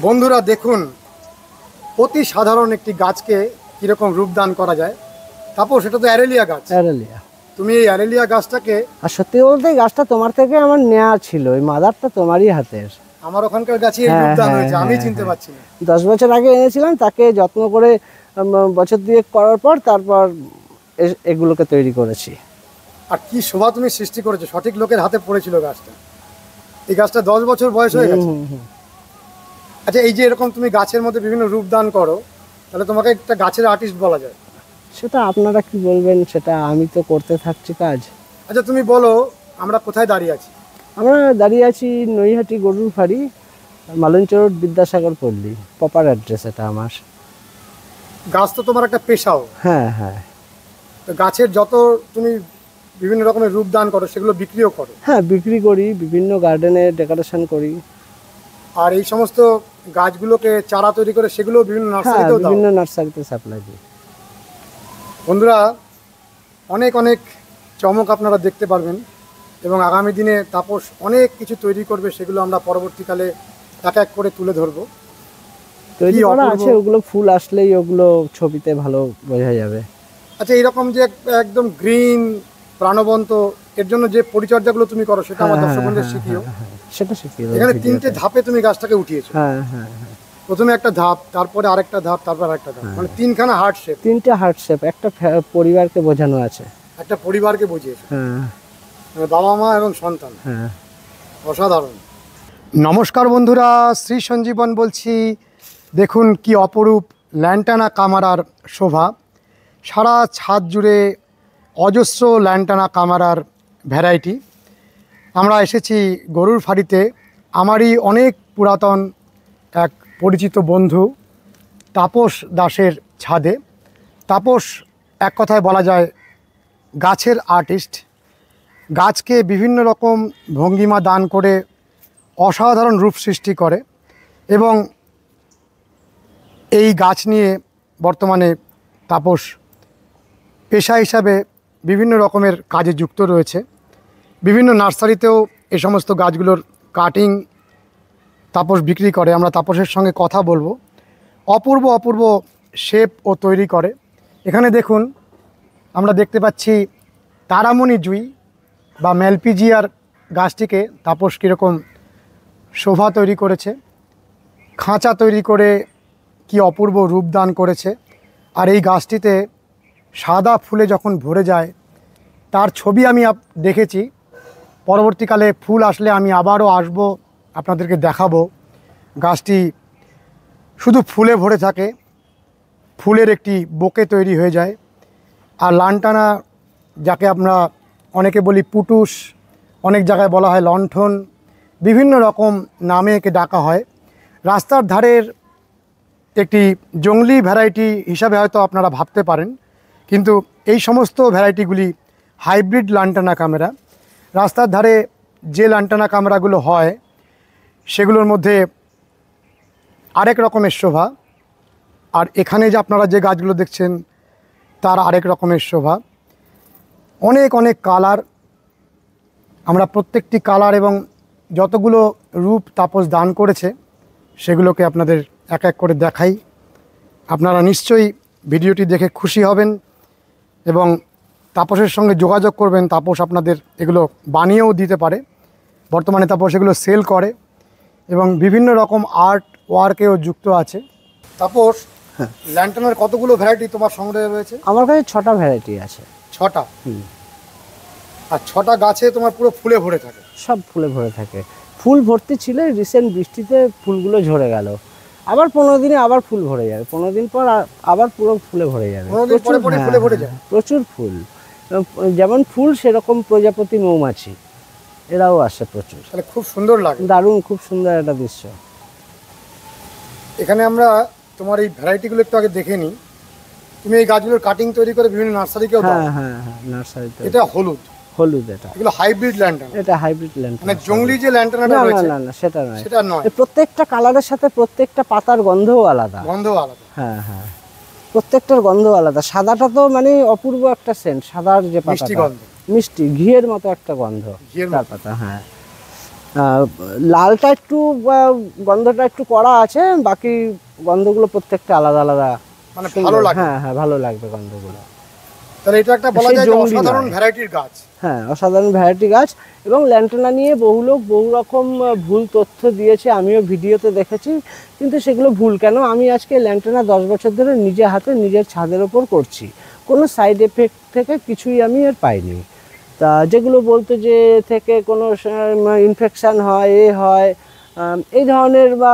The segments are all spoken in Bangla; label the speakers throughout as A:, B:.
A: বন্ধুরা দেখুন অতি সাধারণ একটি গাছকে কিরকম রূপদান করা যায়। তারপর সেটা তো অ্যারেলিয়া গাছ।
B: অ্যারেলিয়া।
A: তুমি এই অ্যারেলিয়া গাছটাকে,
B: আর সত্যি বলতে এই গাছটা তোমার থেকে আমার নেওয়া ছিল, এই মাদারটা তোমারই হাতের।
A: আমার ওখানকার গাছে এই রূপদান হয়েছে, আমি চিনতে পারছি না।
B: 10 বছর আগে এনেছিলাম, তাকে যত্ন করে বছর দুয়েক করার পর তারপর এগুলোকে তৈরি করেছি।
A: আর কি শোভা তুমি সৃষ্টি করেছো, সঠিক লোকের হাতে পড়েছিল গাছটা। এই গাছটা 10 বছর বয়স হয়ে গেছে। আচ্ছা, এই যে এরকম তুমি গাছের মধ্যে বিভিন্ন রূপদান করো, তাহলে তোমাকে একটা গাছের আর্টিস্ট বলা যায়।
B: সেটা আপনারা কি বলবেন, সেটা আমি তো করতে থাকছি কাজ।
A: আচ্ছা তুমি বলো, আমরা কোথায় দাঁড়িয়ে আছি?
B: আমরা দাঁড়িয়ে আছি নৈহাটি গরুর ফাড়ি, মালঞ্চরোড, বিদ্যাসাগর পল্লী, প্রপার অ্যাড্রেস এটা আমার।
A: গাছ তো তোমার একটা পেশাও।
B: হ্যাঁ হ্যাঁ।
A: তো গাছের যত তুমি বিভিন্ন রকমের রূপদান করো সেগুলো বিক্রিও করো?
B: হ্যাঁ, বিক্রি করি, বিভিন্ন গার্ডেনে ডেকোরেশন করি।
A: আর এই সমস্ত গাছগুলোকে চারা তৈরি করে সেগুলো বিভিন্ন নার্সারিতেও দাও?
B: বিভিন্ন নার্সারিতে সাপ্লাই দিই।
A: বন্ধুরা, অনেক অনেক চমক আপনারা দেখতে পারবেন এবং আগামী দিনে তাপস অনেক কিছু তৈরি করবে, সেগুলো আমরা পরবর্তীকালে এক এক করে তুলে ধরবো।
B: তৈরি করা আছে, ওগুলো ফুল আসলেই ওগুলো ছবিতে ভালো বোঝা যাবে।
A: আচ্ছা, এইরকম যে একদম গ্রিন প্রাণবন্ত, এর জন্য যে পরিচর্যাগুলো তুমি করো সেটা আমার দর্শকদের শিখিও।
B: সেটা শিখিয়ে
A: এখানে 3টে ধাপে তুমি গাছটাকে উঠিয়েছো।
B: হ্যাঁ হ্যাঁ।
A: প্রথমে একটা ধাপ, তারপরে আরেকটা ধাপ, তারপর আরেকটা ধাপ, মানে 3খানা হার্ট শেপ।
B: 3টে হার্ট শেপ, একটা পরিবারকে বোঝানো আছে।
A: একটা পরিবারকে বুঝিয়েছে।
B: হ্যাঁ,
A: বাবা মা এবং সন্তান।
B: হ্যাঁ,
A: অসাধারণ। নমস্কার বন্ধুরা, শ্রী সঞ্জীবন বলছি। দেখুন কি অপরূপ ল্যান্টানা কামারার শোভা। সারা ছাদ জুড়ে অজস্র ল্যান্টানা কামারার ভ্যারাইটি। আমরা এসেছি গরুর ফাড়িতে, আমারই অনেক পুরাতন এক পরিচিত বন্ধু তাপস দাসের ছাদে। তাপস এক কথায় বলা যায় গাছের আর্টিস্ট। গাছকে বিভিন্ন রকম ভঙ্গিমা দান করে অসাধারণ রূপ সৃষ্টি করে এবং এই গাছ নিয়ে বর্তমানে তাপস পেশা হিসাবে বিভিন্ন রকমের কাজে যুক্ত রয়েছে। বিভিন্ন নার্সারিতেও এই সমস্ত গাছগুলোর কাটিং তাপস বিক্রি করে। আমরা তাপসের সঙ্গে কথা বলবো। অপূর্ব অপূর্ব শেপ ও তৈরি করে। এখানে দেখুন, আমরা দেখতে পাচ্ছি তারামণি জুই বা ম্যালপিজিয়ার গাছটিকে তাপস কীরকম শোভা তৈরি করেছে, খাঁচা তৈরি করে কি অপূর্ব রূপদান করেছে। আর এই গাছটিতে সাদা ফুলে যখন ভরে যায় তার ছবি আমি দেখেছি। পরবর্তীকালে ফুল আসলে আমি আবারও আসব, আপনাদেরকে দেখাবো। গাছটি শুধু ফুলে ভরে থাকে, ফুলের একটি বোকে তৈরি হয়ে যায়। আর লান্টানা, যাকে আমরা অনেকে বলি পুটুস, অনেক জায়গায় বলা হয় লণ্ঠন, বিভিন্ন রকম নামে একে ডাকা হয়। রাস্তার ধারের একটি জংলি ভ্যারাইটি হিসাবে হয়তো আপনারা ভাবতে পারেন, কিন্তু এই সমস্ত ভ্যারাইটিগুলি হাইব্রিড লান্টানা কামেরা। রাস্তার ধারে যে লান্টানা কামেরাগুলো হয় সেগুলোর মধ্যে আরেক রকমের শোভা, আর এখানে যে আপনারা যে গাছগুলো দেখছেন তার আরেক রকমের শোভা। অনেক অনেক কালার, আমরা প্রত্যেকটি কালার এবং যতগুলো রূপ তাপস দান করেছে সেগুলোকে আপনাদের এক এক করে দেখাই। আপনারা নিশ্চয়ই ভিডিওটি দেখে খুশি হবেন এবং তাপসের সঙ্গে যোগাযোগ করবেন। তাপস আপনাদের এগুলো বানিয়েও দিতে পারে। বর্তমানে তাপস এগুলো সেল করে এবং বিভিন্ন রকম আর্ট ওয়ার্কেও যুক্ত আছে। তাপস, ল্যান্টানার কতগুলো ভ্যারাইটি তোমার সংগ্রহে রয়েছে?
B: আমার কাছে 6টা ভ্যারাইটি আছে।
A: 6টা? আর 6টা গাছে তোমার পুরো ফুলে ভরে থাকে?
B: সব ফুলে ভরে থাকে। ফুল ভর্তি ছিল, রিসেন্ট বৃষ্টিতে ফুলগুলো ঝরে গেল। আবার 15 দিনে আবার ফুল ভরে যাবে, 15 দিন পর আবার পুরো ফুলে ভরে যাবে। প্রচুর ফুল, যেমন ফুল সেরকম প্রজাপতি, মৌমাছি এরাও আসে প্রচুর।
A: তাহলে খুব সুন্দর লাগে।
B: দারুণ, খুব সুন্দর একটা দৃশ্য।
A: এখানে আমরা তোমার এই ভ্যারাইটিগুলো একটু আগে দেখে নিই। তুমি এই গাছগুলোর কাটিং তৈরি করে বিভিন্ন নার্সারিকেও দাও?
B: হ্যাঁ হ্যাঁ হ্যাঁ, নার্সারিতে।
A: এটা হলুদ?
B: হলুদ। এটা
A: এগুলো হাইব্রিড ল্যান্টানা?
B: এটা হাইব্রিড ল্যান্টানা,
A: মানে জংলি যে ল্যান্টানাটা রয়েছে?
B: না না, সেটা নয়।
A: সেটা নয়।
B: প্রত্যেকটা কালারের সাথে প্রত্যেকটা পাতার গন্ধও আলাদা।
A: গন্ধও আলাদা?
B: হ্যাঁ হ্যাঁ, প্রত্যেকটার গন্ধ আলাদা। সাদাটা তো মানে অপূর্ব একটা সেন্ট, সাদার যে পাতা, মিষ্টি গন্ধ, মিষ্টি ঘিয়ের মতো একটা গন্ধ তার পাতা। হ্যাঁ, লালটা একটু গন্ধটা একটু কড়া আছে, বাকি গন্ধগুলো প্রত্যেকটা আলাদা আলাদা,
A: মানে ভালো লাগে।
B: হ্যাঁ হ্যাঁ, ভালো লাগবে গন্ধগুলো।
A: তাহলে এটা একটা বলা যায় যে অসাধারণ ভ্যারাইটির গাছ।
B: হ্যাঁ, অসাধারণ ভ্যারাইটি গাছ। এবং ল্যান্টানা নিয়ে বহু লোক বহু রকম ভুল তথ্য দিয়েছে, আমিও ভিডিওতে দেখেছি, কিন্তু সেগুলো ভুল কেন? আমি আজকে ল্যান্টানা 10 বছর ধরে নিজে হাতে নিজের ছাদের ওপর করছি, কোনো সাইড এফেক্ট থেকে কিছুই আমি আর পাইনি। তা যেগুলো বলতো যে থেকে কোনো ইনফেকশান হয়, হয় এই ধরনের, বা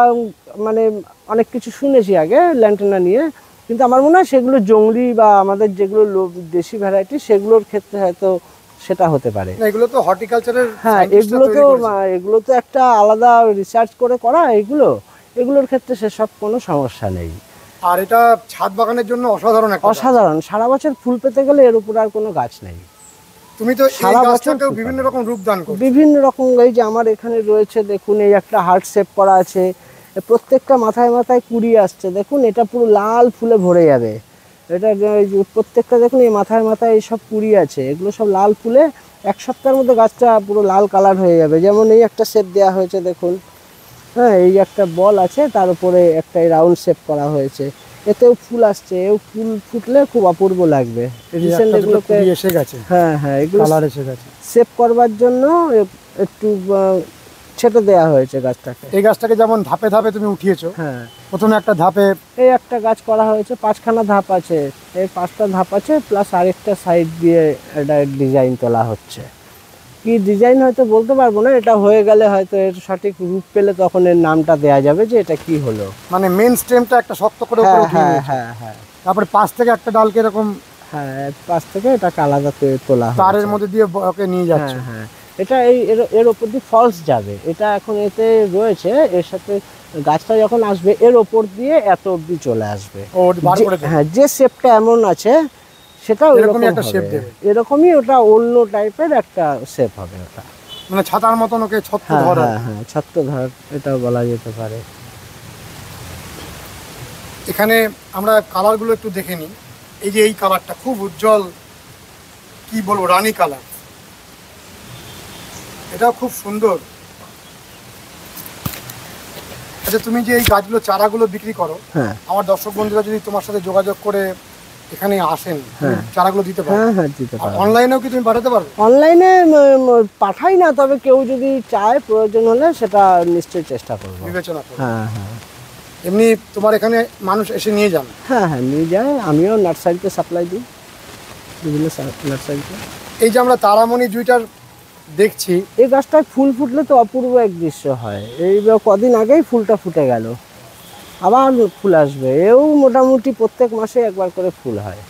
B: মানে অনেক কিছু শুনেছি আগে ল্যান্টানা নিয়ে, কিন্তু আমার মনে হয় সেগুলো জংলি বা আমাদের যেগুলো দেশি ভ্যারাইটি সেগুলোর ক্ষেত্রে হয়তো সেটা হতে পারে।
A: এগুলো তো হর্টিকালচারের,
B: হ্যাঁ, এগুলো তো একটা আলাদা রিসার্চ করে করা, এগুলোর ক্ষেত্রে সেসব কোনো সমস্যা নেই।
A: আর এটা ছাদ বাগানের জন্য অসাধারণ একটা
B: অসাধারণ, সারা বছর ফুল পেতে গেলে এর উপর আর কোনো গাছ নেই।
A: তুমি তো এই গাছটাকেও বিভিন্ন রকম রূপ দান করছো।
B: বিভিন্ন রকম, এই যে আমার এখানে রয়েছে দেখুন, এই একটা হার্ট শেপ করা আছে, প্রত্যেকটা মাথায় মাথায় কুড়ি আসছে, দেখুন এটা পুরো লাল ফুলে ভরে যাবে। এটা প্রত্যেকটা দেখুন এই মাথায় মাথায় এইসব কুড়ি আছে, এগুলো সব লাল ফুলে 1 সপ্তাহের মধ্যে গাছটা পুরো লাল কালার হয়ে যাবে। যেমন এই একটা শেপ দেওয়া হয়েছে দেখুন, হ্যাঁ, এই একটা বল আছে, তার উপরে একটা রাউন্ড শেপ করা হয়েছে, এতেও ফুল আসছে, এও ফুল ফুটলে খুব অপূর্ব লাগবে। রিসেন্ট এগুলোকে
A: এসে গেছে,
B: হ্যাঁ হ্যাঁ, এগুলো
A: কালার এসে গেছে,
B: সেভ করবার জন্য একটু ছেটে দেওয়া হয়েছে গাছটাকে।
A: এই গাছটাকে যেমন ধাপে ধাপে তুমি উঠিয়েছো,
B: হ্যাঁ,
A: প্রথমে একটা ধাপে
B: এই একটা গাছ করা হয়েছে, 5খানা ধাপ আছে, এই 5টা ধাপ আছে, প্লাস আরেকটা সাইড দিয়ে এটা ডিজাইন তোলা হচ্ছে। কি ডিজাইন হয়তো বলতে পারবো না, এটা হয়ে গেলে হয়তো এর সঠিক রূপ পেলে তখন এর নামটা দেয়া যাবে যে এটা কি হলো।
A: মানে মেন স্টেমটা একটা শক্ত করে উপরে উঠিয়ে নিয়েছো।
B: হ্যাঁ হ্যাঁ,
A: তারপরে পাশ থেকে একটা ডালকে এরকম,
B: হ্যাঁ, পাশ থেকে এটাকে আলাদা করে তোলা হয়,
A: তারের মধ্যে দিয়ে ওকে নিয়ে যাচ্ছে।
B: হ্যাঁ, এটা এর ওপর দিয়ে ফলস যাবে, এটা এখন এতে রয়েছে, এর সাথে গাছটা যখন আসবে এর ওপর দিয়ে এত অবধি চলে আসবে। হ্যাঁ, যে শেপটা এমন আছে সেটা
A: এরকমই একটা শেপ দেবে,
B: এরকমই, ওটা অন্য টাইপের একটা শেপ হবে ওটা,
A: মানে ছাতার মতন ওকে ছত্র ধরে।
B: হ্যাঁ, ছত্রধর এটাও বলা যেতে পারে।
A: এখানে আমরা কালারগুলো একটু দেখে নিই। এই যে এই কালারটা খুব উজ্জ্বল, কি বলবো, রানী কালার, এটাও খুব সুন্দর। আচ্ছা, তুমি যে এই গাছগুলো চারাগুলো বিক্রি করো,
B: হ্যাঁ,
A: আমার দর্শক বন্ধুরা যদি তোমার সাথে যোগাযোগ করে এখানে আসেন, চারাগুলো দিতে পারো?
B: হ্যাঁ, দিতে পারো।
A: অনলাইনেও কি তুমি পাঠাতে পারবে?
B: অনলাইনে পাঠাই না, তবে কেউ যদি চায়, প্রয়োজন হলে সেটা নিশ্চয়ই চেষ্টা করবো,
A: বিবেচনা করো।
B: হ্যাঁ হ্যাঁ।
A: এমনি তোমার এখানে মানুষ এসে নিয়ে যান?
B: হ্যাঁ হ্যাঁ, নিয়ে যায়, আমিও নার্সারিতে সাপ্লাই দিই, বিভিন্ন নার্সারিতে।
A: এই যে আমরা তারামণি জুঁইটার দেখছি,
B: এই গাছটায় ফুল ফুটলে তো অপূর্ব এক দৃশ্য হয়। এই কদিন আগেই ফুলটা ফুটে গেল, আবার ফুল আসবে, এও মোটামুটি প্রত্যেক মাসে একবার করে ফুল হয়।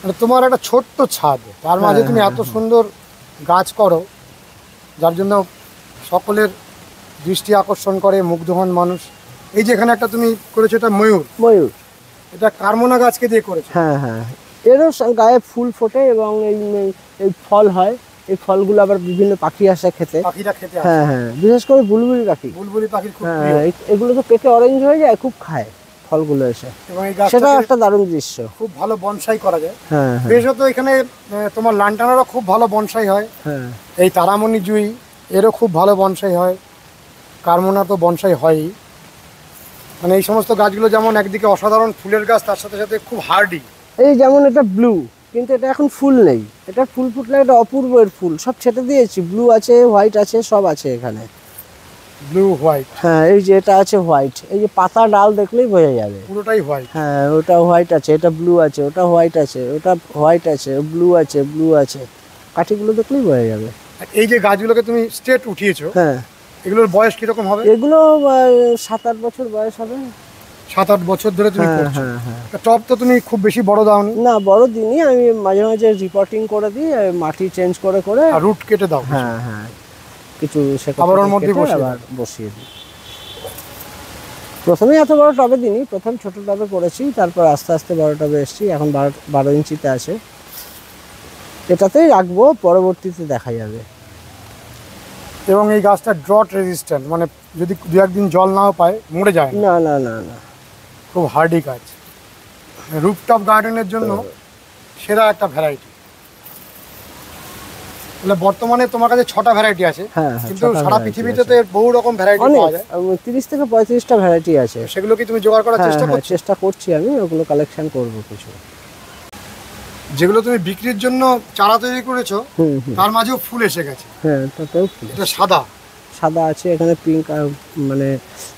A: মানে তোমার একটা ছোট্ট ছাদ, তার মাঝে তুমি এত সুন্দর গাছ করো, যার জন্য সকলের দৃষ্টি আকর্ষণ করে, মুগ্ধ হন মানুষ। এই যে এখানে একটা তুমি করেছো, এটা ময়ূর, এটা কারমোনা গাছকে দিয়ে করেছো?
B: হ্যাঁ হ্যাঁ, এরও গায়ে ফুল ফোটে এবং এই ফল হয়, এই ফলগুলো আবার বিভিন্ন পাখি আসে খেতে,
A: পাখিরা খেতে আসে।
B: হ্যাঁ হ্যাঁ, বিশেষ করে বুলবুলি পাখি,
A: পাখির খুব
B: হ্যাঁ,
A: প্রিয়।
B: এগুলো তো পেকে অরেঞ্জ হয়ে যায়, খুব খায় ফলগুলো এসে,
A: এবং এই
B: সেটা
A: গাছটা
B: একটা দারুণ দৃশ্য।
A: খুব ভালো বনসাই করা যায়।
B: হ্যাঁ হ্যাঁ,
A: বিশেষত এখানে তোমার লান্টানারও খুব ভালো বনসাই হয়।
B: হ্যাঁ,
A: এই তারামণি জুঁই এরও খুব ভালো বনসাই হয়, কারমোনা তো বনসাই হয়ই। মানে এই সমস্ত গাছগুলো যেমন একদিকে অসাধারণ ফুলের গাছ, তার সাথে সাথে খুব হার্ডি।
B: এই যেমন এটা ব্লু, কিন্তু এটা এখন ফুল নেই, এটা ফুল ফুটলে এটা অপূর্ব, এর ফুল সব ছেটে দিয়েছি, ব্লু আছে, হোয়াইট আছে, সব আছে এখানে,
A: ব্লু হোয়াইট।
B: হ্যাঁ, এই যে এটা আছে হোয়াইট, এই যে পাতা ডাল দেখলেই বোঝা যাবে
A: পুরোটাই হোয়াইট।
B: হ্যাঁ, ওটা হোয়াইট আছে, এটা ব্লু আছে, ওটা হোয়াইট আছে, ওটা হোয়াইট আছে, ব্লু আছে, কাঠিগুলো দেখলেই বোঝা যাবে।
A: এই যে গাছগুলোকে তুমি স্টেট উঠিয়েছো,
B: হ্যাঁ,
A: এগুলোর বয়স কিরকম হবে?
B: এগুলো 7-8 বছর বয়স হবে।
A: 7-8 বছর ধরে তুমি করছো? টব তো তুমি খুব বেশি বড় দাওনি?
B: না, বড় দিনই, আমি মাঝে মাঝে রিপোর্টিং করে দিই, মাটি চেঞ্জ করে
A: আর রুট কেটে দাও?
B: হ্যাঁ হ্যাঁ, কিছু
A: আবার ওর মধ্যে
B: বসিয়ে দিই। প্রথমে এত বড় টবে দিইনি, প্রথম ছোট টবে করেছি, তারপর আস্তে আস্তে বড় টবে এসেছি, এখন 12 ইঞ্চিতে আছে, এটাতেই রাখবো, পরবর্তীতে দেখা যাবে।
A: এবং এই গাছটা ড্রট রেজিস্ট্যান্ট, মানে যদি 2-1 দিন জল নাও পায় মরে যায়
B: না না না না,
A: খুব হার্ডি গাছ, রুফটপ গার্ডেনের জন্য সেরা একটা ভ্যারাইটি। তাহলে বর্তমানে তোমার কাছে 6টা ভ্যারাইটি আছে।
B: হ্যাঁ,
A: কিন্তু সারা পৃথিবীতে তো এর বহু রকম ভ্যারাইটি পাওয়া যায়।
B: 30 থেকে 35টা ভ্যারাইটি আছে।
A: সেগুলো কি তুমি জোগাড় করার চেষ্টা করছো?
B: চেষ্টা করছি আমি, ওগুলো কালেকশন করব কিছু।
A: যেগুলো তুমি বিক্রির জন্য চারা তৈরি করেছো তার মাঝেও ফুল এসে গেছে।
B: হ্যাঁ, তাতেও ফুল।
A: এটা সাদা
B: সাদা আছে, এখানে পিঙ্ক, মানে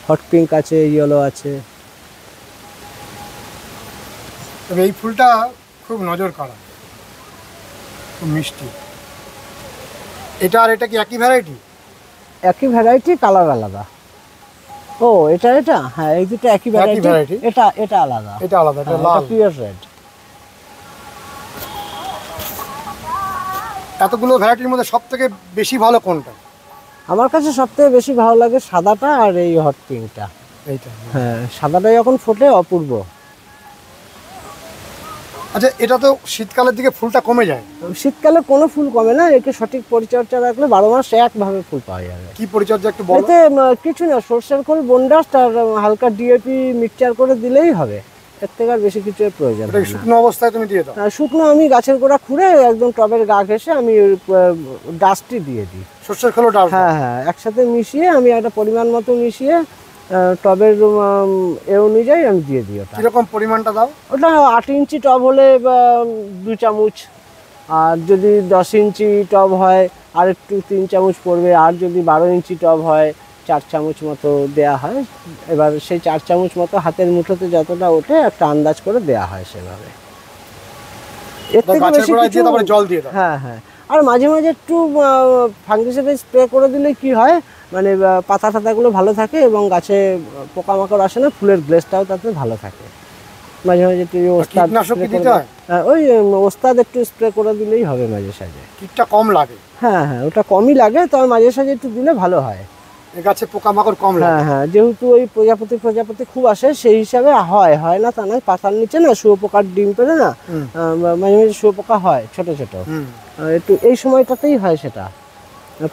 B: হট পিঙ্ক আছে, ইয়েলো আছে।
A: তবে এই ফুলটা খুব নজর কাড়া, খুব মিষ্টি। এটা আর এটা কি একই ভ্যারাইটি?
B: একই ভ্যারাইটি, কালার আলাদা। ও এটা হ্যাঁ, এই দুটো একই ভ্যারাইটি। এটা আলাদা,
A: এটা আলাদা, এটা লাল,
B: পিওর রেড।
A: এতগুলো ভ্যারাইটির মধ্যে সবথেকে বেশি ভালো কোনটা?
B: আমার কাছে সবথেকে বেশি ভালো লাগে সাদাটা আর এই হট পিঙ্কটা।
A: এইটা,
B: হ্যাঁ, সাদাটা যখন ফোটে অপূর্ব।
A: আচ্ছা, এটা তো শীতকালের দিকে ফুলটা কমে যায়।
B: শীতকালে কোনো ফুল কমে না, একে সঠিক পরিচর্যা রাখলে 12 মাস একভাবে ফুল পাওয়া যাবে।
A: কি পরিচর্যা একটু বলো?
B: এতে কিছু না, সরষের খোল, বনডাস্ট আর হালকা ডিএপি মিক্সচার করে দিলেই হবে, এর থেকে আর বেশি কিছু প্রয়োজন হয় না।
A: শুকনো অবস্থায় তুমি দিয়ে দাও?
B: শুকনো আমি গাছের গোড়া খুঁড়ে একদম টবের গা ঘেঁষে আমি ডাস্টই দিয়ে দিই।
A: সরষের খোল ডাল?
B: হ্যাঁ, একসাথে মিশিয়ে আমি একটা পরিমাণ মতো মিশিয়ে টবের এ অনুযায়ী আমি দিয়ে দিই। ওটা
A: কিরকম পরিমাণটা দাও?
B: ওটা 8 ইঞ্চি টব হলে 2 চামচ, আর যদি 10 ইঞ্চি টব হয় আর একটু 3 চামচ পড়বে, আর যদি 12 ইঞ্চি টব হয় 4 চামচ মতো দেয়া হয়। এবার সেই 4 চামচ মতো হাতের মুঠোতে যতটা ওঠে একটা আন্দাজ করে দেয়া হয় সেভাবে। এর থেকে বেশি কিছু,
A: তারপরে জল দিয়ে দাও?
B: হ্যাঁ, আর মাঝে মাঝে একটু ফাঙ্গিসাইড স্প্রে করে দিলে কি হয়, মানে পাতা টাতাগুলো ভালো থাকে এবং গাছে পোকামাকড় আসে না, ফুলের গ্লেজটাও তাতে ভালো থাকে। মাঝে মাঝে একটু ওস্তাদ ওস্তাদ একটু স্প্রে করে দিলেই হবে মাঝে সাঝে।
A: কীটটা কম লাগে?
B: হ্যাঁ, ওটা কমই লাগে, তবে মাঝে সাঝে একটু দিলে ভালো হয়।
A: গাছে পোকামাকড় কম লাগে?
B: হ্যাঁ, যেহেতু ওই প্রজাপতি খুব আসে, সেই হিসাবে হয় না তা নয়। পাতার নিচে না শুয়োপোকার ডিম পেড়ে না, মাঝে মাঝে শুয়োপোকা হয় ছোট ছোট, একটু এই সময়টাতেই হয় সেটা,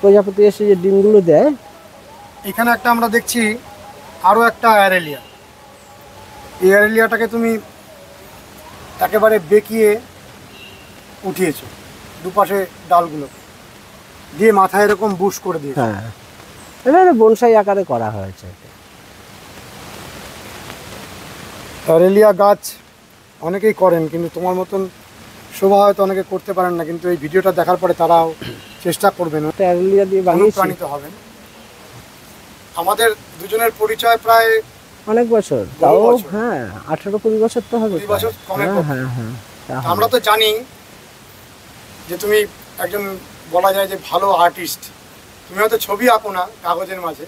B: প্রজাপতি এসে যে ডিমগুলো দেয়।
A: এখানে একটা আমরা দেখছি আরও একটা অ্যারেলিয়া। এই অ্যারেলিয়াটাকে তুমি একেবারে বেঁকিয়ে উঠিয়েছো, দুপাশে ডালগুলো দিয়ে মাথায় এরকম বুশ করে দিয়েছো।
B: হ্যাঁ, এটা বনসাই আকারে করা হয়েছে।
A: অ্যারেলিয়া গাছ অনেকেই করেন, কিন্তু তোমার মতন শোভা হয়তো অনেকে করতে পারেন না, কিন্তু এই ভিডিওটা দেখার পরে তারাও চেষ্টা করবেন,
B: অ্যারেলিয়া দিয়ে
A: অনুপ্রাণিত হবেন। আমাদের দুজনের পরিচয় প্রায়
B: অনেক বছর, তাও হ্যাঁ 18-20 বছর তো হবে।
A: 20 বছর কমে।
B: হ্যাঁ,
A: আমরা তো জানি যে তুমি একজন, বলা যায় যে ভালো আর্টিস্ট। তুমি হয়তো ছবি আঁকো না কাগজের মাঝে,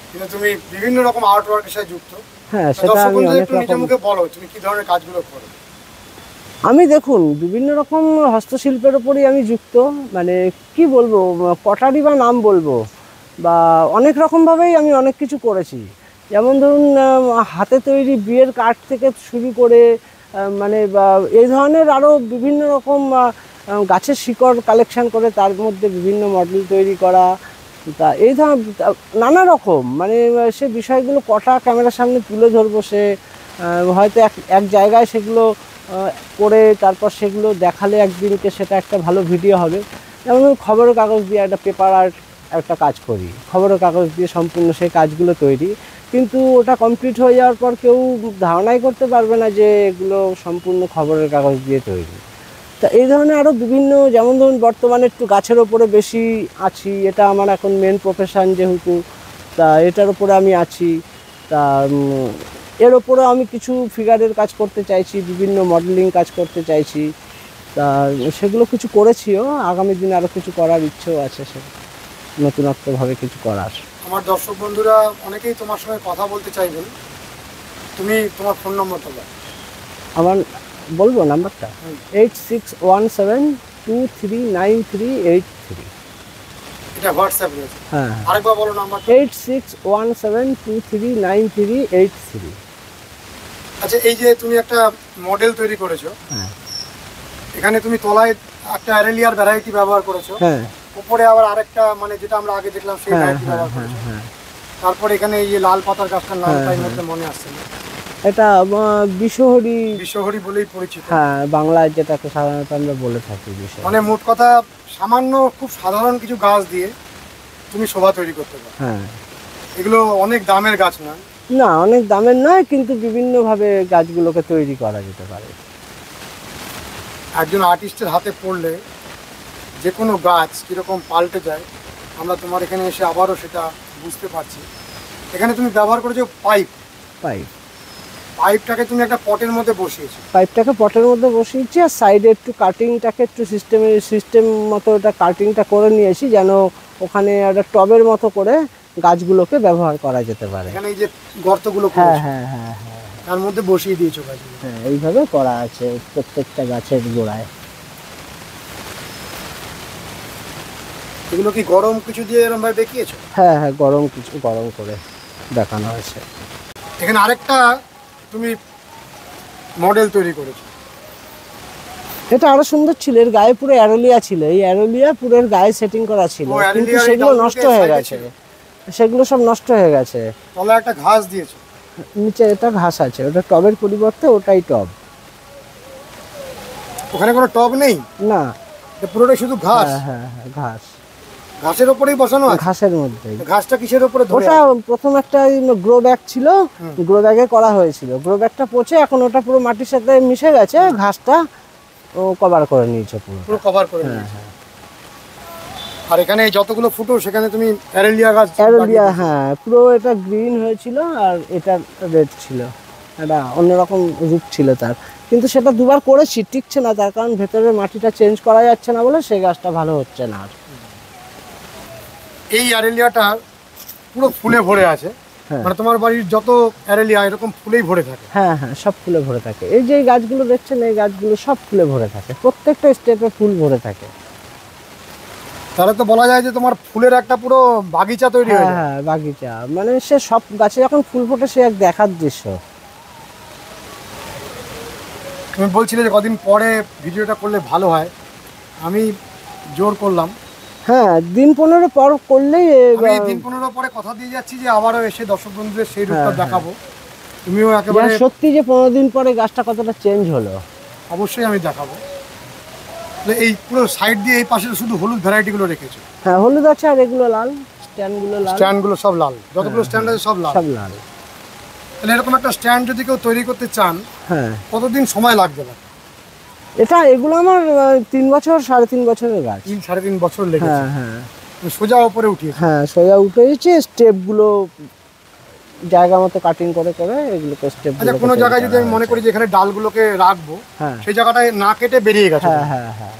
A: কিন্তু তুমি বিভিন্ন রকম আর্ট ওয়ার্কের সাথে যুক্ত।
B: হ্যাঁ, সেটা আমি অনেক রকম।
A: নিজের মুখে বলো তুমি কি ধরনের কাজগুলো করো?
B: আমি দেখুন বিভিন্ন রকম হস্তশিল্পের ওপরই আমি যুক্ত, মানে কি বলবো, পটারি বা নাম বলবো, বা অনেক রকমভাবেই আমি অনেক কিছু করেছি। যেমন ধরুন হাতে তৈরি বিয়ের কাঠ থেকে শুরু করে, মানে এই ধরনের আরও বিভিন্ন রকম গাছের শিকড় কালেকশন করে তার মধ্যে বিভিন্ন মডেল তৈরি করা, তা এই ধরনের নানা রকম, মানে সে বিষয়গুলো কটা ক্যামেরার সামনে তুলে ধরবো, সে হয়তো এক জায়গায় সেগুলো করে তারপর সেগুলো দেখালে একদিনকে সেটা একটা ভালো ভিডিও হবে। যেমন খবরের কাগজ দিয়ে একটা পেপার আর্ট একটা কাজ করি, খবরের কাগজ দিয়ে সম্পূর্ণ সেই কাজগুলো তৈরি, কিন্তু ওটা কমপ্লিট হয়ে যাওয়ার পর কেউ ধারণাই করতে পারবে না যে এগুলো সম্পূর্ণ খবরের কাগজ দিয়ে তৈরি। তা এই ধরনের আরও বিভিন্ন, যেমন ধরুন বর্তমানে একটু গাছের ওপরে বেশি আছি, এটা আমার এখন মেন প্রফেশন যেহেতু, তা এটার ওপরে আমি আছি। তা এর ওপরে আমি কিছু ফিগারের কাজ করতে চাইছি, বিভিন্ন মডেলিং কাজ করতে চাইছি, তা সেগুলো কিছু করেছিও, আগামী দিনে আরও কিছু করার ইচ্ছেও আছে, সে নতুনত্বভাবে কিছু করার।
A: আমার দর্শক বন্ধুরা অনেকেই তোমার সঙ্গে কথা বলতে চাইবেন, তুমি তোমার ফোন নম্বরটা দাও।
B: আমার বলবো নাম্বারটা 8617239383।
A: এটা হোয়াটসঅ্যাপ রয়েছে?
B: হ্যাঁ,
A: আরেকবার বলো নাম্বার।
B: 8617239383।
A: আচ্ছা, এই যে তুমি একটা মডেল তৈরি করেছো,
B: হ্যাঁ,
A: এখানে তুমি তলায় একটা অ্যারেলিয়ার ভ্যারাইটি ব্যবহার করেছো,
B: হ্যাঁ,
A: উপরে আবার আরেকটা, মানে যেটা আমরা আগে দেখলাম সেই ভ্যারাইটি ব্যবহার করেছো। তারপর এখানে এই যে লাল পাতার গাছটার নামটা এই মধ্যে মনে আসছে না।
B: এটা বিষহরি।
A: বিষহরি বলেই পরিচিত।
B: হ্যাঁ, বাংলায় যেটাকে সাধারণত আমরা বলে থাকি বিষহরি।
A: মানে মোট কথা সামান্য খুব সাধারণ কিছু গাছ দিয়ে তুমি শোভা তৈরি করতে পারো।
B: হ্যাঁ,
A: এগুলো অনেক দামের গাছ না?
B: না, অনেক দামের নয়, কিন্তু বিভিন্নভাবে গাছগুলোকে তৈরি করা যেতে পারে।
A: একজন আর্টিস্টের হাতে পড়লে যে কোনো গাছ কীরকম পাল্টে যায় আমরা তোমার এখানে এসে আবারও সেটা বুঝতে পারছি। এখানে তুমি ব্যবহার করেছো পাইপটাকে তুমি একটা পটের মধ্যে বসিয়েছো।
B: পাইপটাকে পটের মধ্যে বসিয়েছি, আর সাইডে একটু কাটিংটাকে একটু সিস্টেম মতো ওটা কাটিংটা করে নিয়েছি, যেন ওখানে একটা টবের মতো করে গাছগুলোকে ব্যবহার করা যেতে পারে।
A: এখানে এই যে গর্তগুলো
B: হ্যাঁ হ্যাঁ হ্যাঁ হ্যাঁ,
A: তার মধ্যে বসিয়ে দিয়েছো গাছগুলো।
B: হ্যাঁ, এইভাবে করা আছে প্রত্যেকটা গাছের গোড়ায়।
A: এগুলো কি গরম কিছু দিয়ে এরকম ভাবে দেখিয়েছো?
B: হ্যাঁ হ্যাঁ, গরম করে দেখানো হয়েছে।
A: এখানে আরেকটা তুমি মডেল তৈরি করেছো।
B: এটা আরো সুন্দর ছিল, এর গায়ে পুরো অ্যারোলিয়া ছিল, এই অ্যারোলিয়া পুরো গায়ে সেটিং করা ছিল, কিন্তু সেগুলো নষ্ট হয়ে গেছে, সেগুলো সব নষ্ট হয়ে গেছে।
A: তলে একটা ঘাস দিয়েছো,
B: নিচে এটা ঘাস আছে, ওটা টবের পরিবর্তে ওটাই টব।
A: ওখানে কোনো টব নেই?
B: না,
A: পুরোটাই শুধু ঘাস।
B: হ্যাঁ হ্যাঁ, ঘাস,
A: ঘাসের উপরেই বসানো আছে?
B: ঘাসের মধ্যেই।
A: ঘাসটা কিসের উপরে ধরে?
B: ওটা প্রথম একটা গ্রো ব্যাগ ছিল, গ্রো ব্যাগে করা হয়েছিল, গ্রো ব্যাগটা পচে এখন ওটা পুরো মাটির সাথে মিশে গেছে, ঘাসটা কভার করে নিয়েছে, পুরো
A: কভার করে নিয়েছে। আর এখানে যতগুলো ফুটো সেখানে তুমি অ্যারেলিয়া গাছ?
B: অ্যারেলিয়া, হ্যাঁ, পুরো এটা গ্রিন হয়েছিল আর এটা রেড ছিল, এটা অন্যরকম রূপ ছিল তার, কিন্তু সেটা দুবার করেছি, টিকছে না, তার কারণ ভেতরের মাটিটা চেঞ্জ করা যাচ্ছে না বলে সেই গাছটা ভালো হচ্ছে না। আর
A: এই অ্যারেলিয়াটা পুরো ফুলে ভরে আছে, মানে তোমার বাড়ির যত অ্যারেলিয়া এরকম ফুলেই ভরে থাকে?
B: হ্যাঁ হ্যাঁ, সব ফুলে ভরে থাকে, এই যে গাছগুলো দেখছেন এই গাছগুলো সব ফুলে ভরে থাকে, প্রত্যেকটা স্টেপে ফুল ভরে থাকে।
A: তাহলে তো বলা যায় যে তোমার ফুলের একটা পুরো বাগিচা তৈরি হয়ে যায়।
B: হ্যাঁ, বাগিচা, মানে সে সব গাছে যখন ফুল ফোটে সে এক দেখার দৃশ্য।
A: তুমি বলছিলে যে কদিন পরে ভিডিওটা করলে ভালো হয়, আমি জোর করলাম।
B: হ্যাঁ, দিন 15 পর করলেই।
A: দিন 15 পরে কথা দিয়ে যাচ্ছি যে আবারও এসে দর্শক বন্ধুদের সেই রূপটা দেখাবো। তুমিও একেবারে
B: সত্যি যে 15 দিন পরে গাছটা কতটা চেঞ্জ হলো,
A: অবশ্যই আমি দেখাবো। এই পুরো সাইড দিয়ে এই পাশে শুধু হলুদ ভ্যারাইটিগুলো রেখেছো?
B: হ্যাঁ, হলুদ আছে, আর এগুলো লাল, স্ট্যান্ডগুলো
A: সব লাল, যতগুলো স্ট্যান্ড আছে সব লাল। তাহলে এরকম একটা স্ট্যান্ড যদি কেউ তৈরি করতে চান, হ্যাঁ, কতদিন সময় লাগবে?
B: এগুলো আমার 3 বছর 3.5 বছরের গাছ।
A: 3-3.5 বছর লেগেছে?
B: হ্যাঁ,
A: সোজা উপরে উঠিয়েছে?
B: হ্যাঁ, সোজা উঠেছে, স্টেপগুলো জায়গা মতো কাটিং করে এগুলোকে স্টেপ।
A: আচ্ছা, কোনো জায়গায় যদি আমি মনে করি যে এখানে ডালগুলোকে রাখবো, সেই জায়গাটায় না কেটে বেরিয়ে গেছে?
B: হ্যাঁ হ্যাঁ,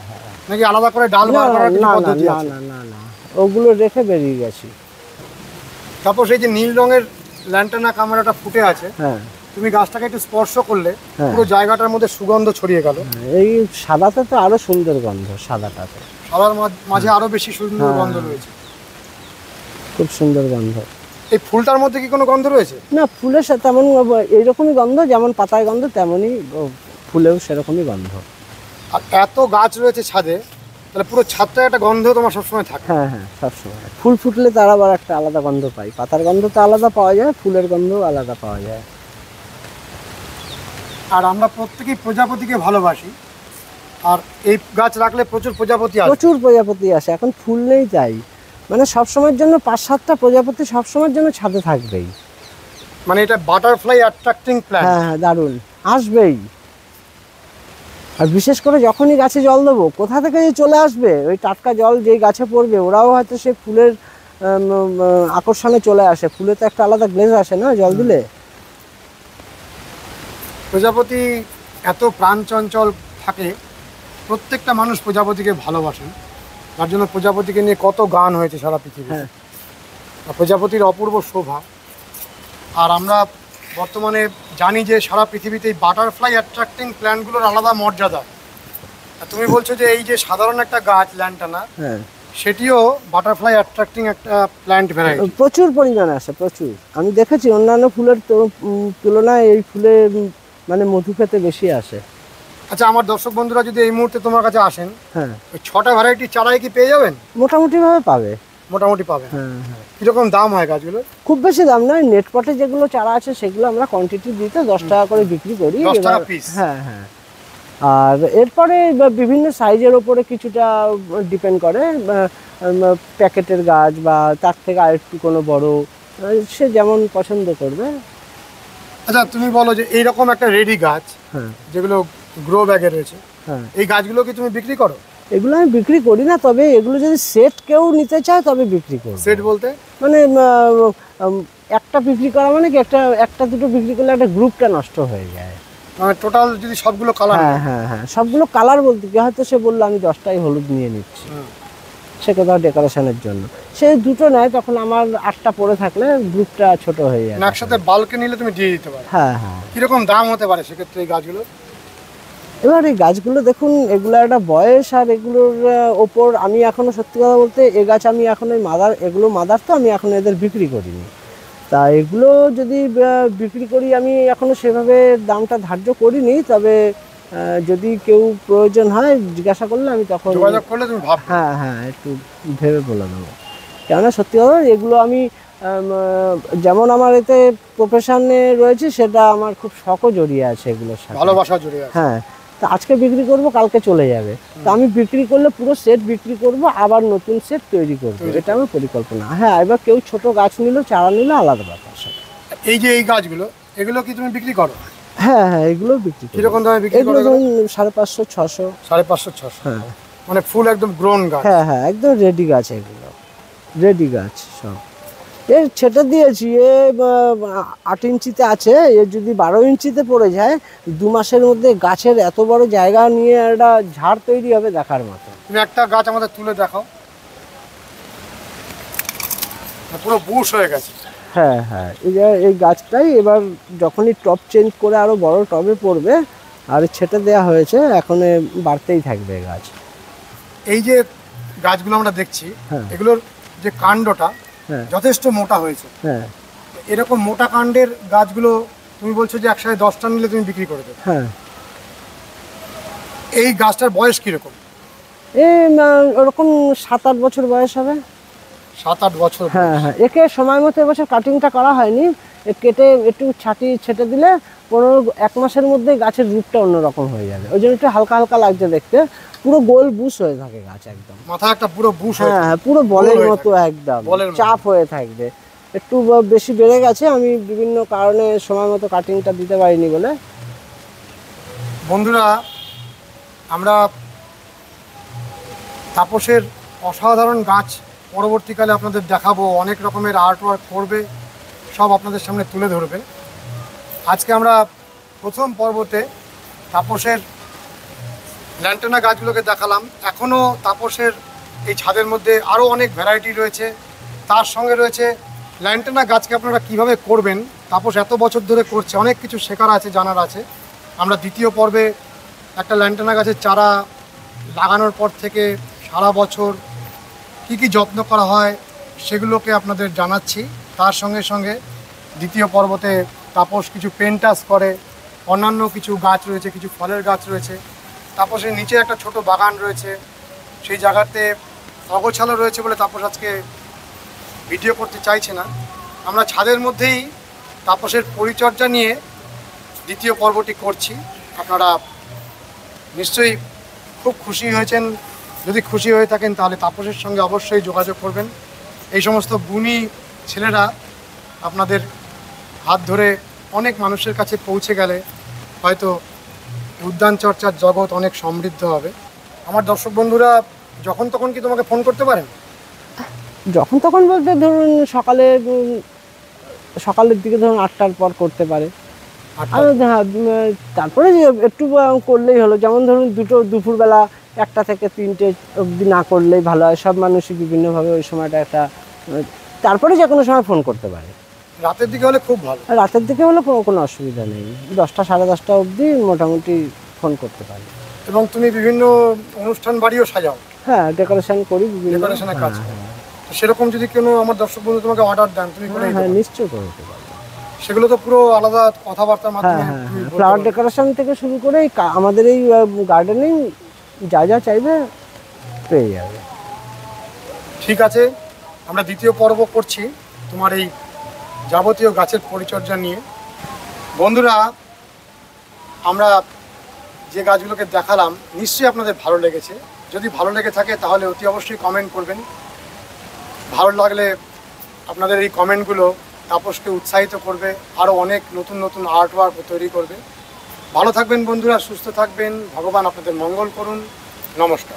A: নাকি আলাদা করে ডাল বার করার কিছু পদ্ধতি আছে?
B: না, ওগুলো রেখে বেরিয়ে গেছি।
A: তারপর সেই যে নীল রঙের ল্যান্টানা ক্যামেরাটা ফুটে আছে, হ্যাঁ, তুমি গাছটাকে একটু স্পর্শ করলে পুরো জায়গাটার মধ্যে সুগন্ধ ছড়িয়ে গেল।
B: এই সাদাতে তো আরো সুন্দর গন্ধ, সাদাটাতে,
A: সাদার মাঝে আরো বেশি সুন্দর গন্ধ রয়েছে,
B: খুব সুন্দর গন্ধ।
A: এই ফুলটার মধ্যে কি কোনো গন্ধ রয়েছে?
B: না, ফুলের সাথে তেমন এইরকমই গন্ধ, যেমন পাতায় গন্ধ তেমনই ফুলেও সেরকমই গন্ধ।
A: আর এত গাছ রয়েছে ছাদে, তাহলে পুরো ছাদটা একটা গন্ধ তোমার সবসময় থাকে?
B: হ্যাঁ হ্যাঁ, সবসময়। ফুল ফুটলে তার আবার একটা আলাদা গন্ধ পাই, পাতার গন্ধ তো আলাদা পাওয়া যায়, ফুলের গন্ধও আলাদা পাওয়া যায়।
A: আর আমরা প্রত্যেকেই প্রজাপতিকে ভালোবাসি, আর এই গাছ রাখলে প্রচুর প্রজাপতি আসে। এখন ফুল নেই তাই, মানে সবসময়ের জন্য 5-7টা প্রজাপতি সবসময়ের জন্য ছাদে থাকবেই, মানে এটা বাটারফ্লাই অ্যাট্রাক্টিং প্ল্যান্ট।
B: হ্যাঁ, দারুণ, আসবেই। আর বিশেষ করে যখনই গাছে জল দেবো, কোথা থেকে যে চলে আসবে ওই টাটকা জল যেই গাছে পড়বে, ওরাও হয়তো সেই ফুলের আকর্ষণে চলে আসে, ফুলে তো একটা আলাদা গ্লেজ আসে না জল দিলে।
A: প্রজাপতি এত প্রাণচঞ্চল থাকে, প্রত্যেকটা মানুষ প্রজাপতিকে ভালোবাসেন, তার জন্য প্রজাপতিকে নিয়ে কত গান হয়েছে সারা পৃথিবীতে। প্রজাপতির অপূর্ব শোভা। আর আমরা বর্তমানে জানি যে সারা পৃথিবীতে বাটারফ্লাই অ্যাট্রাক্টিং প্ল্যান্টগুলোর আলাদা মর্যাদা। তুমি বলছো যে এই যে সাধারণ একটা গাছ ল্যান্টানা, সেটিও বাটারফ্লাই অ্যাট্রাক্টিং একটা প্ল্যান্ট ভ্যারাইটি।
B: প্রচুর পরিমাণে আসে, প্রচুর। আমি দেখেছি অন্যান্য ফুলের তুলনায় এই ফুলে মানে মধু খেতে বেশি আসে।
A: আচ্ছা, আমার দর্শক বন্ধুরা যদি এই মুহূর্তে তোমার কাছে আসেন, ওই 6টা ভ্যারাইটি চারাই কি পেয়ে যাবেন?
B: মোটামুটি ভাবে পাবে।
A: মোটামুটি পাবেন।
B: হ্যাঁ হ্যাঁ।
A: কিরকম দাম হয় গাছগুলো?
B: খুব বেশি দাম নয়, নেটপটে যেগুলো চারা আছে সেগুলো আমরা কোয়ান্টিটি দিতে 10 টাকা করে বিক্রি করি।
A: 10 টাকা পিস?
B: হ্যাঁ হ্যাঁ। আর এরপরে বিভিন্ন সাইজের ওপরে কিছুটা ডিপেন্ড করে, প্যাকেটের গাছ বা তার থেকে আরেকটু কোনো বড়, সে যেমন পছন্দ করবে।
A: আচ্ছা তুমি বলো যে এইরকম একটা রেডি গাছ,
B: হ্যাঁ,
A: যেগুলো গ্রো ব্যাগে রয়েছে,
B: হ্যাঁ,
A: এই গাছগুলো কি তুমি বিক্রি করো?
B: এগুলো আমি বিক্রি করি না, তবে এগুলো যদি সেট কেউ নিতে চায় তবে বিক্রি করব।
A: সেট বলতে
B: মানে একটা বিক্রি করা মানে কি, একটা দুটো বিক্রি করলে একটা গ্রুপটা নষ্ট হয়ে যায়।
A: মানে টোটাল যদি সবগুলো কালার?
B: হ্যাঁ হ্যাঁ হ্যাঁ, সবগুলো কালার বলতে কি, হয়তো সে বললো আমি 10টাই হলুদ নিয়ে নিচ্ছি, সে কোথাও ডেকোরেশনের জন্য, সে দুটো নেয়, তখন আমার 8টা পড়ে থাকলে গ্রুপটা ছোট হয়ে যায়।
A: একসাথে বাল্কে নিলে তুমি দিয়ে দিতে পারো।
B: হ্যাঁ হ্যাঁ।
A: কিরকম দাম হতে পারে সেক্ষেত্রে এই গাছগুলো?
B: এবার এই গাছগুলো দেখুন, এগুলো একটা বয়স, আর এগুলোর ওপর আমি এখনো সত্যি কথা বলতে এই গাছ আমি এখন ওই মাদার তো আমি এখন এদের বিক্রি করিনি। তা এগুলো যদি বিক্রি করি, আমি এখনো সেভাবে দামটা ধার্য করিনি, তবে যদি কেউ প্রয়োজন হয় জিজ্ঞাসা করলে আমি তখন
A: যোগাযোগ করলে তুমি ভাববে।
B: হ্যাঁ হ্যাঁ, একটু ভেবে বলে দেবো। কেননা সত্যি কথা এগুলো আমি যেমন আমার এতে প্রফেশনে রয়েছে, সেটা আমার খুব শখও জড়িয়ে আছে এগুলোর সাথে,
A: ভালোবাসা জড়িয়ে আছে।
B: হ্যাঁ। তো আজকে বিক্রি করব, কালকে চলে যাবে, তো আমি বিক্রি করলে পুরো সেট বিক্রি করব, আবার নতুন সেট তৈরি করব, এটা আমার পরিকল্পনা। হ্যাঁ, এবার কেউ ছোট গাছ নিল, চারা নিল, আলাদা ব্যাপার।
A: এই যে এই গাছগুলো, এগুলো কি তুমি বিক্রি করো?
B: হ্যাঁ হ্যাঁ, এগুলো বিক্রি করি।
A: কিরকম দামে বিক্রি করো?
B: এগুলো ধরুন 550, 600।
A: 550, 600?
B: হ্যাঁ,
A: মানে ফুল একদম গ্রোন গাছ?
B: হ্যাঁ হ্যাঁ, একদম রেডি গাছ, এগুলো রেডি গাছ সব। এর ছেটে দিয়েছি, এ 8 ইঞ্চিতে আছে, এর যদি 12 ইঞ্চিতে পড়ে যায় 2 মাসের মধ্যে গাছের এত বড় জায়গা নিয়ে একটা ঝাড় তৈরি হবে দেখার মতো।
A: তুমি একটা গাছ আমাদের তুলে দেখাও, পুরো বুশ হয়ে গেছে।
B: হ্যাঁ হ্যাঁ, এই গাছটাই এবার যখনই টব চেঞ্জ করে আরো বড় টবে পড়বে, আর ছেটে দেওয়া হয়েছে, এখন বাড়তেই থাকবে গাছ।
A: এই যে গাছগুলো আমরা দেখছি,
B: হ্যাঁ,
A: এগুলোর যে কাণ্ডটা
B: হ্যাঁ,
A: যথেষ্ট মোটা হয়েছে।
B: হ্যাঁ,
A: এরকম মোটা কাণ্ডের গাছগুলো তুমি বলছো যে একসাথে 10টা নিলে তুমি বিক্রি করে দেবে।
B: হ্যাঁ।
A: এই গাছটার বয়স কিরকম?
B: ওরকম 7-8 বছর বয়স হবে।
A: 7-8 বছর?
B: হ্যাঁ হ্যাঁ, একে সময় মতো এবছর কাটিংটা করা হয়নি, কেটে একটু ছেটে দিলে 1 মাসের মধ্যে গাছের রূপটা অন্যরকম হয়ে যাবে, ওই জন্য একটু হালকা হালকা লাগছে দেখতে, পুরো গোল বুশ হয়ে থাকে গাছ একদম,
A: মাথা একটা পুরো বুশ হয়ে।
B: হ্যাঁ হ্যাঁ, পুরো বলের মতো একদম চাপ হয়ে থাকবে। একটু বেশি বেড়ে গেছে, আমি বিভিন্ন কারণে সময় মতো কাটিংটা দিতে পারিনি বলে।
A: বন্ধুরা, আমরা তাপসের অসাধারণ গাছ পরবর্তীকালে আপনাদের দেখাবো, অনেক রকমের আর্ট ওয়ার্ক করবে, সব আপনাদের সামনে তুলে ধরবে। আজকে আমরা প্রথম পর্বতে তাপসের ল্যান্টেনা গাছগুলোকে দেখালাম। এখনও তাপসের এই ছাদের মধ্যে আরও অনেক ভ্যারাইটি রয়েছে, তার সঙ্গে রয়েছে ল্যান্টেনা গাছকে আপনারা কিভাবে করবেন। তাপস এত বছর ধরে করছে, অনেক কিছু শেখার আছে, জানার আছে। আমরা দ্বিতীয় পর্বে একটা ল্যান্টেনা গাছের চারা লাগানোর পর থেকে সারা বছর কি কি যত্ন করা হয় সেগুলোকে আপনাদের জানাচ্ছি। তার সঙ্গে সঙ্গে দ্বিতীয় পর্বতে তাপস কিছু পেন্টাস করে, অন্যান্য কিছু গাছ রয়েছে, কিছু ফলের গাছ রয়েছে। তাপসের নিচে একটা ছোট বাগান রয়েছে, সেই জায়গাতে অগোছালো রয়েছে বলে তাপস আজকে ভিডিও করতে চাইছে না। আমরা ছাদের মধ্যেই তাপসের পরিচর্যা নিয়ে দ্বিতীয় পর্বটি করছি। আপনারা নিশ্চয়ই খুব খুশি হয়েছেন। যদি খুশি হয়ে থাকেন তাহলে তাপসের সঙ্গে অবশ্যই যোগাযোগ করবেন। এই সমস্ত গুণী ছেলেরা আপনাদের হাত ধরে অনেক মানুষের কাছে পৌঁছে গেলে হয়তো উদ্যান চর্চার জগৎ অনেক সমৃদ্ধ হবে। আমার দর্শক বন্ধুরা যখন তখন কি তোমাকে ফোন করতে পারেন?
B: যখন তখন বলতে ধরুন সকালের দিকে ধরুন 8টার পর করতে পারে, আর তারপরে একটু করলেই হলো। যেমন ধরুন দুপুরবেলা 1টা থেকে 3টে অবধি না করলেই ভালো হয়, সব মানুষই বিভিন্নভাবে ওই সময়টা একটা, তারপরে যে কোনো সময় ফোন করতে পারে।
A: রাতের দিকে হলে খুব ভালো।
B: রাতের দিকে হলে কোনো অসুবিধা নেই, 10টা, 10:30 অবধি মোটামুটি ফোন করতে পারে।
A: এবং তুমি বিভিন্ন অনুষ্ঠান বাড়িও সাজাও?
B: হ্যাঁ, ডেকোরেশন করি, বিভিন্ন
A: ডেকোরেশনের কাজ। সেরকম যদি কোনো আমার দর্শক বন্ধু তোমাকে অর্ডার দেন তুমি করে?
B: হ্যাঁ, নিশ্চয়ই করে দিতে পারবো।
A: সেগুলো তো পুরো আলাদা কথাবার্তার মাধ্যমে?
B: হ্যাঁ, ফ্লাওয়ার ডেকোরেশন থেকে শুরু করে আমাদের এই গার্ডেনিং যা যা চাইবে পেয়ে যাবে।
A: ঠিক আছে, আমরা দ্বিতীয় পর্ব করছি তোমার এই যাবতীয় গাছের পরিচর্যা নিয়ে। বন্ধুরা, আমরা যে গাছগুলোকে দেখালাম নিশ্চয়ই আপনাদের ভালো লেগেছে। যদি ভালো লেগে থাকে তাহলে অতি অবশ্যই কমেন্ট করবেন। ভালো লাগলে আপনাদের এই কমেন্টগুলো তাপসকে উৎসাহিত করবে, আরও অনেক নতুন নতুন আর্ট ওয়ার্ক তৈরি করবে। ভালো থাকবেন বন্ধুরা, সুস্থ থাকবেন, ভগবান আপনাদের মঙ্গল করুন। নমস্কার।